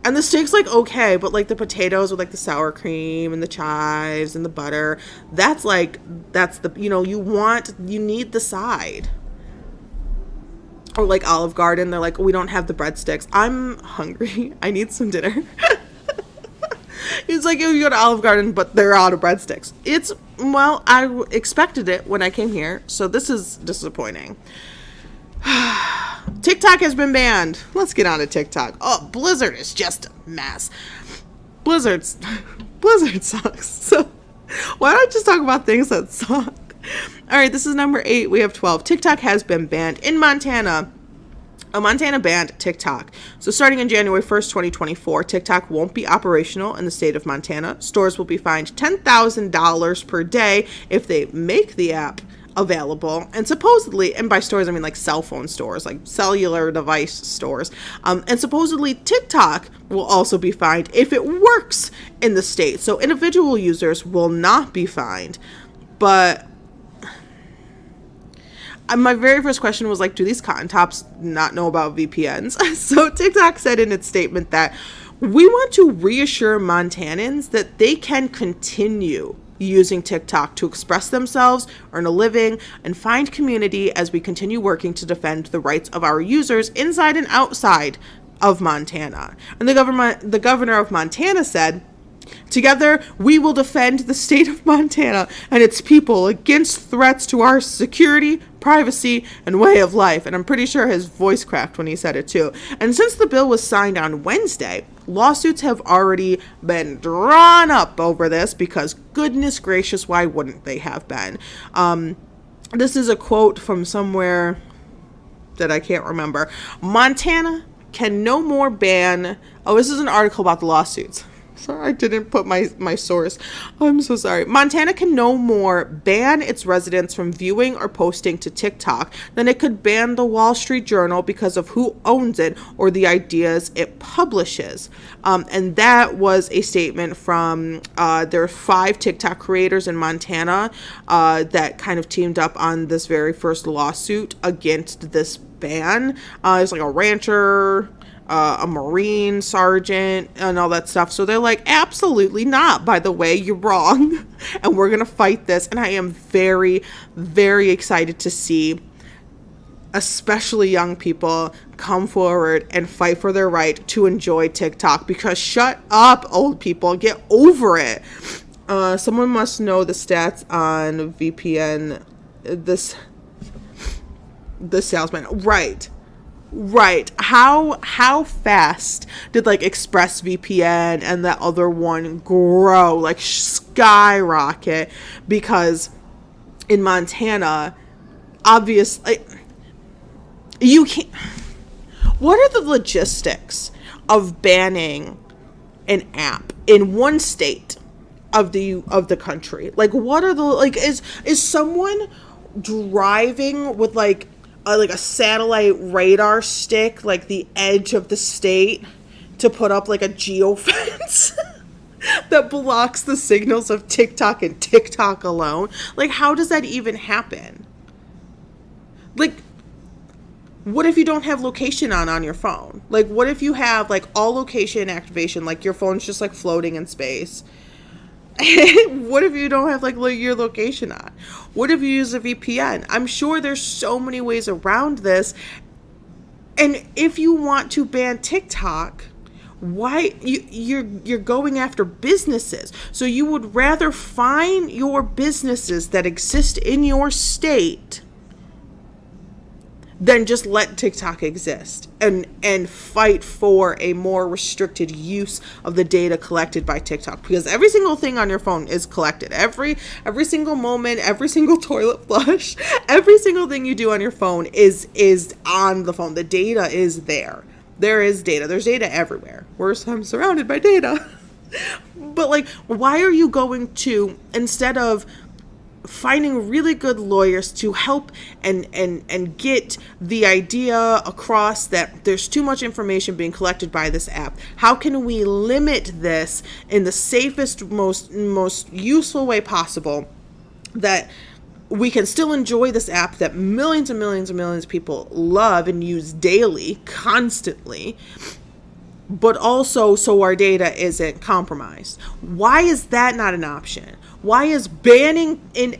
And the steak's like okay, but like the potatoes with like the sour cream and the chives and the butter, that's the, you need the side. Or like Olive Garden, they're like, we don't have the breadsticks. I'm hungry. I need some dinner. It's like, you go to Olive Garden, but they're out of breadsticks. I expected it when I came here, so this is disappointing. TikTok has been banned. Let's get on to TikTok. Oh, Blizzard is just a mess. Blizzard sucks. So why don't I just talk about things that suck? All right, this is number 8. We have 12. TikTok has been banned in Montana. Montana banned TikTok. So starting in January 1st, 2024, TikTok won't be operational in the state of Montana. Stores will be fined $10,000 per day if they make the app available. And supposedly, and by stores I mean like cell phone stores, like cellular device stores, and supposedly TikTok will also be fined if it works in the state. So individual users will not be fined. But my very first question was like, do these cotton tops not know about VPNs? So TikTok said in its statement that we want to reassure Montanans that they can continue using TikTok to express themselves, earn a living, and find community as we continue working to defend the rights of our users inside and outside of Montana. And the governor of Montana said, together, we will defend the state of Montana and its people against threats to our security, privacy, and way of life. And I'm pretty sure his voice cracked when he said it too. And since the bill was signed on Wednesday, lawsuits have already been drawn up over this because goodness gracious, why wouldn't they have been? This is a quote from somewhere that I can't remember. Montana can no more ban... Oh, this is an article about the lawsuits. Sorry, I didn't put my source. I'm so sorry. Montana can no more ban its residents from viewing or posting to TikTok than it could ban the Wall Street Journal because of who owns it or the ideas it publishes. And that was a statement from, there are 5 TikTok creators in Montana that kind of teamed up on this very first lawsuit against this ban. It's like a rancher, a Marine sergeant, and all that stuff. So they're like, absolutely not. By the way, you're wrong. And we're going to fight this. And I am very, very excited to see especially young people come forward and fight for their right to enjoy TikTok, because shut up, old people, get over it. Someone must know the stats on VPN, the salesman. Right. How fast did like ExpressVPN and that other one grow, like skyrocket? Because in Montana, obviously, you can't. What are the logistics of banning an app in one state of the country? Like, what are the, like, is someone driving with like a satellite radar stick, like the edge of the state, to put up like a geofence that blocks the signals of TikTok and TikTok alone? Like, how does that even happen? Like, what if you don't have location on your phone? Like, what if you have like all location activation, like your phone's just like floating in space? What if you don't have like your location on? What if you use a VPN? I'm sure there's so many ways around this. And if you want to ban TikTok, why you're going after businesses? So you would rather find your businesses that exist in your state than just let TikTok exist and fight for a more restricted use of the data collected by TikTok, because every single thing on your phone is collected. Every single moment, every single toilet flush, every single thing you do on your phone is on the phone. The data is there. There is data. There's data everywhere. I'm surrounded by data. But like, why are you going to, instead of finding really good lawyers to help and get the idea across that there's too much information being collected by this app, how can we limit this in the safest, most useful way possible, that we can still enjoy this app that millions and millions and millions of people love and use daily, constantly, but also so our data isn't compromised. Why is that not an option? Why is banning an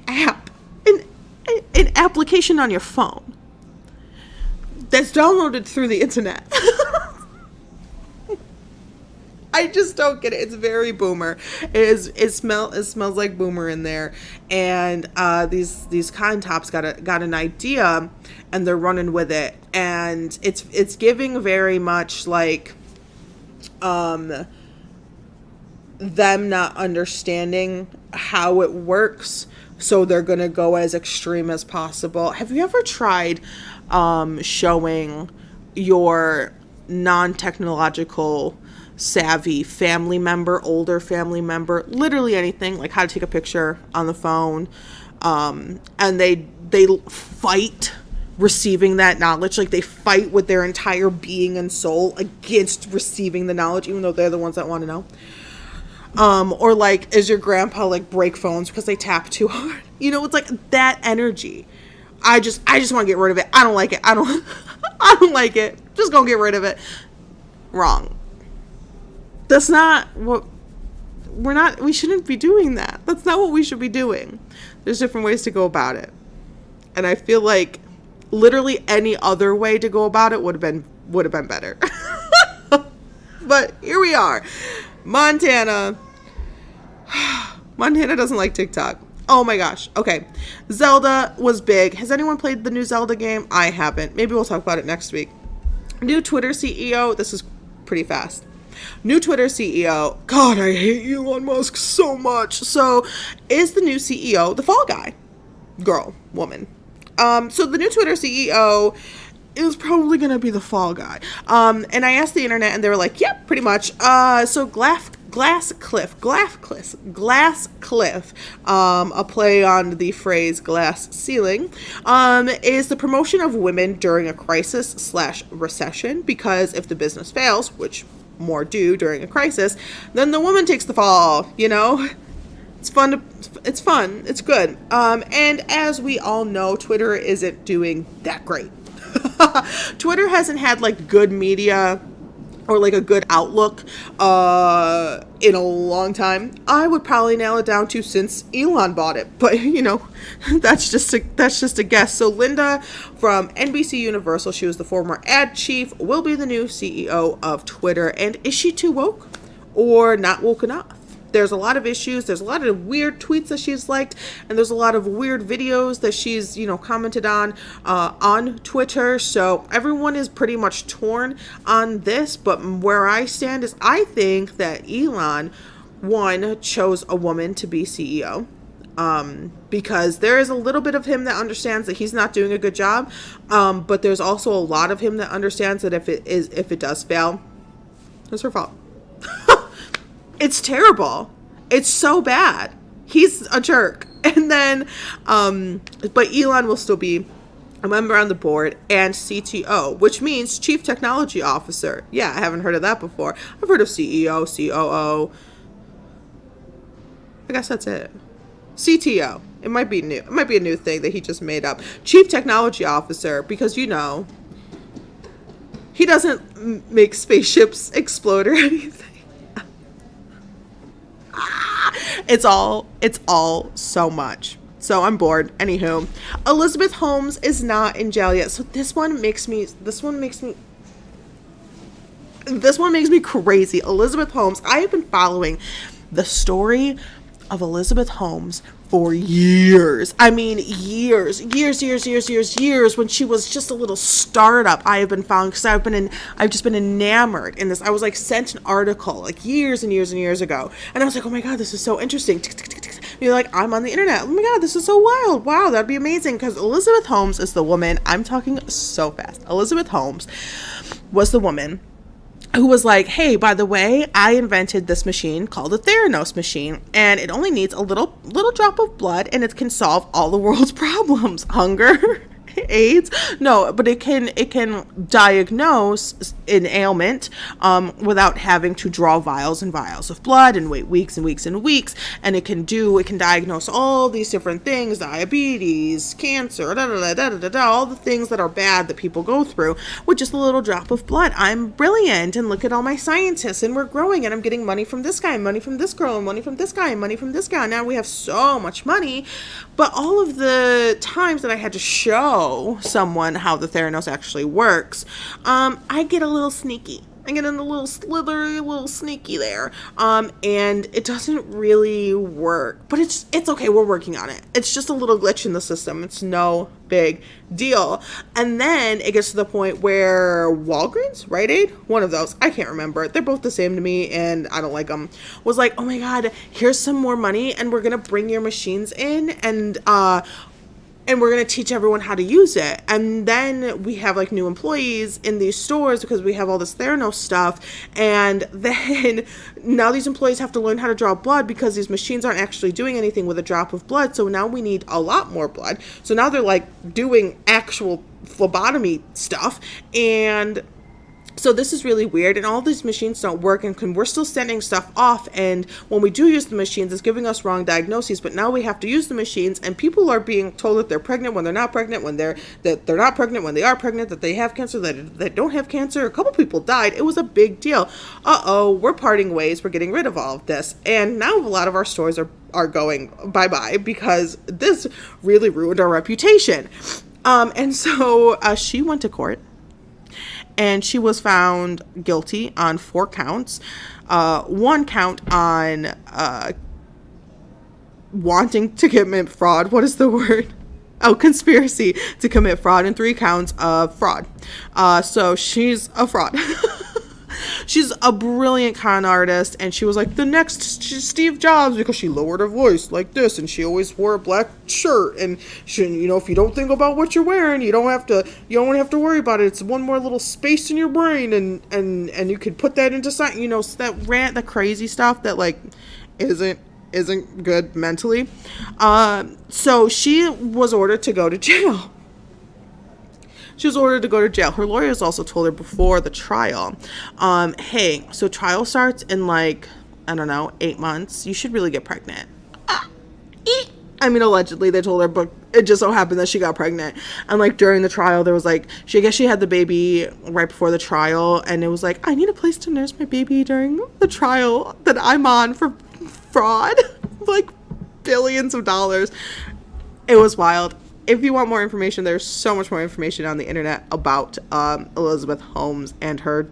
application on your phone that's downloaded through the internet? I just don't get it. It's very boomer. It smells like boomer in there. And these cotton tops got an idea, and they're running with it. And it's giving very much like them not understanding how it works. So they're gonna go as extreme as possible. Have you ever tried showing your non-technological savvy family member, older family member, literally anything, like how to take a picture on the phone, and they fight receiving that knowledge, like they fight with their entire being and soul against receiving the knowledge, even though they're the ones that want to know. Or like, is your grandpa like break phones because they tap too hard? You know, it's like that energy. I just want to get rid of it. I don't like it. I don't like it. Just gonna get rid of it. Wrong. That's not what we shouldn't be doing that. That's not what we should be doing. There's different ways to go about it. And I feel like literally any other way to go about it would have been better. But here we are. Montana doesn't like TikTok. Oh my gosh. Okay. Zelda was big. Has anyone played the new Zelda game? I haven't. Maybe we'll talk about it next week. New Twitter CEO. This is pretty fast. New Twitter CEO. God, I hate Elon Musk so much. So, is the new CEO the fall guy? Girl, woman. So the new Twitter CEO is probably going to be the fall guy. And I asked the internet and they were like, yep, pretty much. So Glasscliff, a play on the phrase glass ceiling, is the promotion of women during a crisis/recession, because if the business fails, which more do during a crisis, then the woman takes the fall, you know? It's fun, it's good. And as we all know, Twitter isn't doing that great. Twitter hasn't had like good media or like a good outlook in a long time. I would probably nail it down to since Elon bought it, but you know, that's just a guess. So Linda from NBC Universal, she was the former ad chief, will be the new CEO of Twitter. And is she too woke or not woke enough? There's a lot of issues. There's a lot of weird tweets that she's liked, and there's a lot of weird videos that she's, commented on Twitter. So everyone is pretty much torn on this. But where I stand is I think that Elon, one, chose a woman to be CEO. Because there is a little bit of him that understands that he's not doing a good job. But there's also a lot of him that understands that if it does fail, it's her fault. It's terrible. It's so bad. He's a jerk. And then, but Elon will still be a member on the board and CTO, which means Chief Technology Officer. Yeah, I haven't heard of that before. I've heard of CEO, COO. I guess that's it. CTO. It might be new. It might be a new thing that he just made up. Chief Technology Officer, because he doesn't make spaceships explode or anything. It's all so much. So I'm bored. Anywho, Elizabeth Holmes is not in jail yet. So this one makes me crazy. Elizabeth Holmes. I have been following the story of Elizabeth Holmes for years. I mean, years, when she was just a little startup. I have been following because I've just been enamored in this. I was like sent an article like years and years ago, and I was like, oh my God, this is so interesting. You're like, I'm on the internet. Oh my God, this is so wild. Wow, that'd be amazing. Because Elizabeth Holmes is the woman. I'm talking so fast. Elizabeth Holmes was the woman who was like, hey, by the way, I invented this machine called the Theranos machine, and it only needs a little drop of blood, and it can solve all the world's problems. Hunger, AIDS. No, but it can diagnose an ailment without having to draw vials and vials of blood and wait weeks and weeks and weeks. And it can diagnose all these different things: diabetes, cancer, all the things that are bad that people go through with just a little drop of blood. I'm brilliant, and look at all my scientists, and we're growing, and I'm getting money from this guy, money from this girl, and money from this guy, and money from this guy. Now we have so much money. But all of the times that I had to show someone how the Theranos actually works, I get a little sneaky. I get in a little slithery, a little sneaky there. And it doesn't really work. But it's okay. We're working on it. It's just a little glitch in the system. It's no big deal. And then it gets to the point where Walgreens, Rite Aid, one of those, I can't remember. They're both the same to me, and I don't like them. Was like, oh my God, here's some more money, and we're going to bring your machines in, and we're going to teach everyone how to use it. And then we have like new employees in these stores because we have all this Theranos stuff. And then now these employees have to learn how to draw blood because these machines aren't actually doing anything with a drop of blood. So now we need a lot more blood. So now they're like doing actual phlebotomy stuff. And so this is really weird, and all these machines don't work, and we're still sending stuff off, and when we do use the machines, it's giving us wrong diagnoses. But now we have to use the machines, and people are being told that they're pregnant when they're not pregnant, that they're not pregnant when they are pregnant, that they have cancer, that they don't have cancer. A couple people died. It was a big deal. We're parting ways. We're getting rid of all of this, and now a lot of our stores are going bye-bye because this really ruined our reputation. And so she went to court. And she was found guilty on 4 counts. 1 count on wanting to commit fraud. What is the word? Oh, conspiracy to commit fraud. And 3 counts of fraud. So she's a fraud. She's a brilliant con artist, and she was like the next Steve Jobs because she lowered her voice like this, and she always wore a black shirt, and she, if you don't think about what you're wearing, you don't have to worry about it. It's one more little space in your brain, and you could put that into science, that rant, the crazy stuff that like isn't good mentally. So she was ordered to go to jail. She was ordered to go to jail. Her lawyers also told her before the trial, hey, so trial starts in 8 months. You should really get pregnant. Allegedly they told her, but it just so happened that she got pregnant. And during the trial, there was she had the baby right before the trial, and it was I need a place to nurse my baby during the trial that I'm on for fraud, billions of dollars. It was wild. If you want more information, there's so much more information on the internet about Elizabeth Holmes and her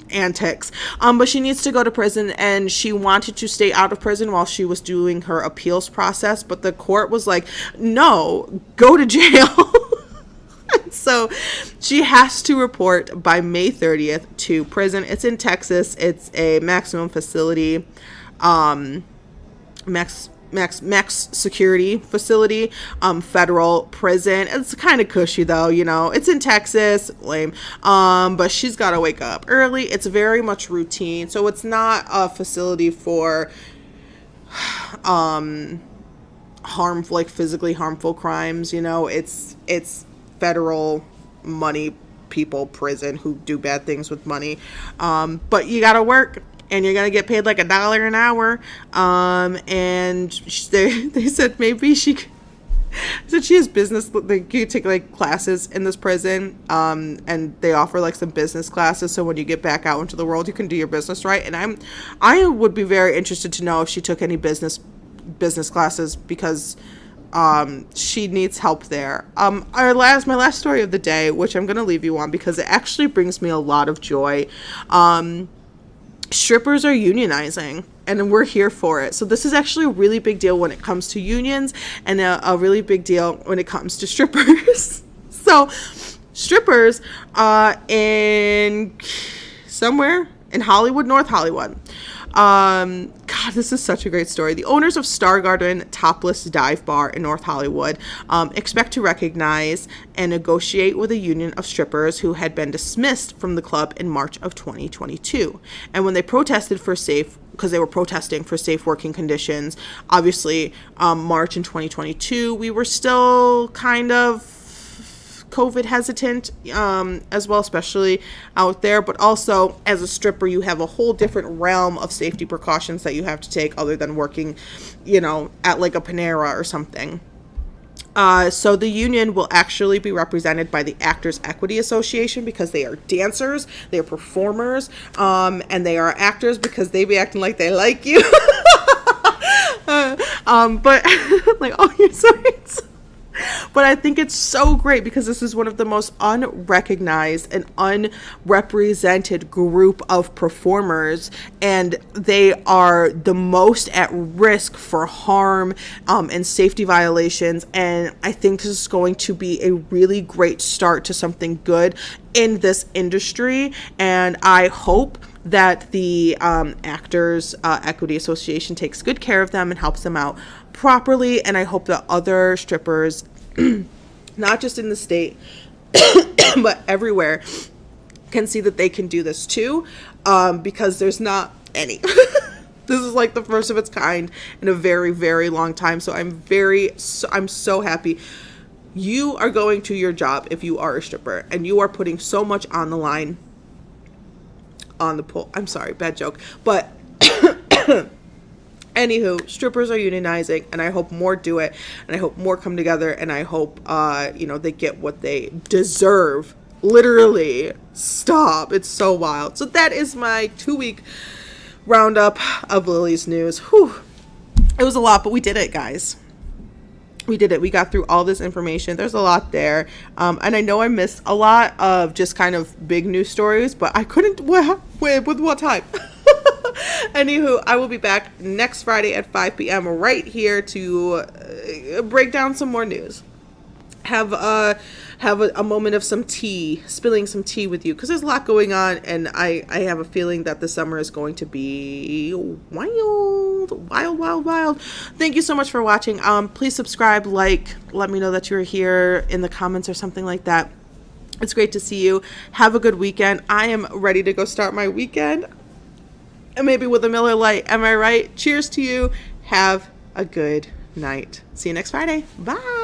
antics. But she needs to go to prison, and she wanted to stay out of prison while she was doing her appeals process. But the court was like, no, go to jail. So she has to report by May 30th to prison. It's in Texas. It's a maximum facility, max security facility, federal prison. It's kind of cushy though, it's in Texas, lame. But she's got to wake up early. It's very much routine. So it's not a facility for, physically harmful crimes. It's federal money people prison who do bad things with money. But you got to work. And you're going to get paid $1 an hour. And they said maybe she has business. You could take classes in this prison. And they offer some business classes. So when you get back out into the world, you can do your business right. And I would be very interested to know if she took any business classes, because she needs help there. My last story of the day, which I'm going to leave you on because it actually brings me a lot of joy. Strippers are unionizing, and we're here for it. So this is actually a really big deal when it comes to unions, and a really big deal when it comes to strippers. So strippers in somewhere in Hollywood, North Hollywood. God, this is such a great story. The owners of Star Garden Topless Dive Bar in North Hollywood expect to recognize and negotiate with a union of strippers who had been dismissed from the club in March of 2022. And when they protested because they were protesting for safe working conditions, obviously, March in 2022, we were still kind of COVID hesitant as well, especially out there. But also, as a stripper, you have a whole different realm of safety precautions that you have to take other than working, at like a Panera or something. So the union will actually be represented by the Actors Equity Association because they are dancers, they are performers, and they are actors because they be acting like they like you. But like, oh, you're sorry. But I think it's so great because this is one of the most unrecognized and unrepresented group of performers, and they are the most at risk for harm and safety violations. And I think this is going to be a really great start to something good in this industry. And I hope that the Actors Equity Association takes good care of them and helps them out properly. And I hope that other strippers, not just in the state, but everywhere, can see that they can do this too, because there's not any. This is like the first of its kind in a very, very long time. So I'm so happy. You are going to your job if you are a stripper, and you are putting so much on the line on the pole. I'm sorry, bad joke. But anywho, strippers are unionizing, and I hope more do it, and I hope more come together, and I hope, they get what they deserve. Literally. Stop. It's so wild. So that is my 2-week roundup of Lilly's news. Whew. It was a lot, but we did it, guys. We did it. We got through all this information. There's a lot there. And I know I missed a lot of just kind of big news stories, but I couldn't, with what time? Anywho, I will be back next Friday at 5 p.m. right here to break down some more news. Have a moment of some tea, spilling some tea with you, because there's a lot going on, and I have a feeling that the summer is going to be wild. Thank you so much for watching. Please subscribe, let me know that you're here in the comments or something like that. It's great to see you. Have a good weekend. I am ready to go start my weekend, and maybe with a Miller Lite. Am I right? Cheers to you. Have a good night. See you next Friday. Bye.